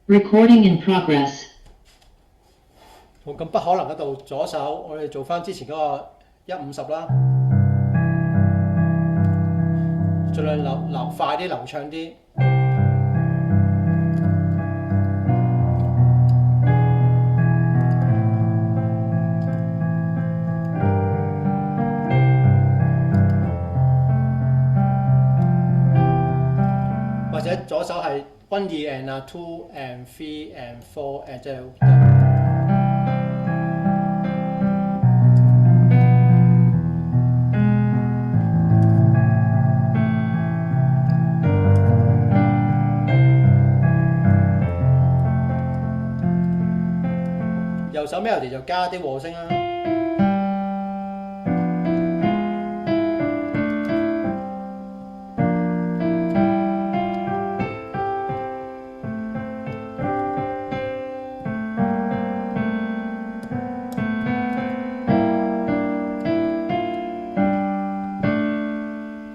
Recording in progress. 好，咁不可能嗰度左手，我哋做翻之前嗰個150啦，盡量流快啲，流暢啲。或者左手係 1 2 and 2 and 3 and 4 and 即係。右手 melody 就加啲和聲啦。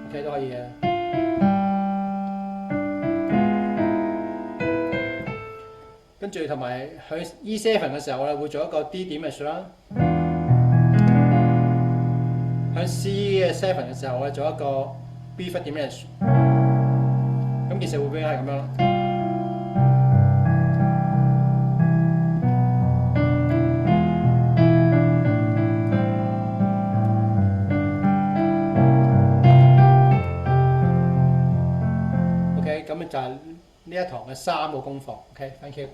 OK 都可以嘅。跟住同埋喺 E7 嘅時候，我哋會做一個 D 點嘅 strum 啦。喺 C 嘅7嘅時候，我哋做一個 B flat 點嘅 strum。咁其實會變係咁樣咯。OK， 咁就係呢一堂嘅3個功課。OK，thank you。